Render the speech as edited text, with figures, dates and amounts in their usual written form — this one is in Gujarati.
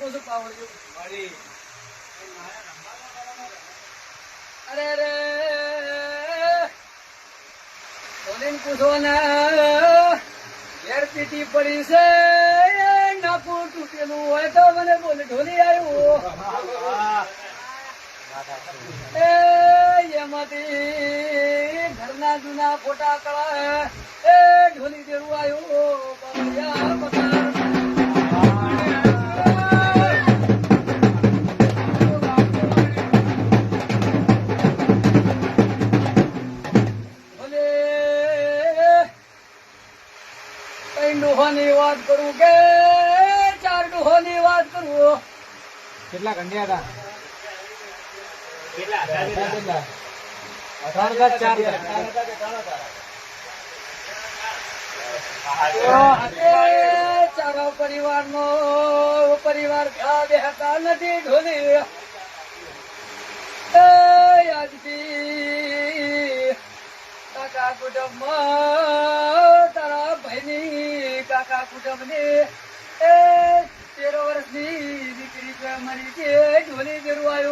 આપું છું પાવડિયું. અરે રે ધોનીને પૂછો ને ઘેર પીટી પડી છે નાકું તૂટેલું હોય તો મને બોલે ઢોલી આવ્યું એમાંથી ઘરના જૂના ફોટા કળા ઢોલી દેવું આવ્યું બાબા બતા ડોહાની વાત કરું કે 4 ડોહાની વાત કરું. કેટલા કંડિયા હતા? કેટલા? 4 ચારો પરિવારનો પરિવાર બેહતા નથી ઢોલી આજથી કાકા કુટુંબમાં તારા ભાઈની કાકા કુટુંબની 13 વર્ષની દીકરી મરી છે ઢોલી જેવું આવ્યું.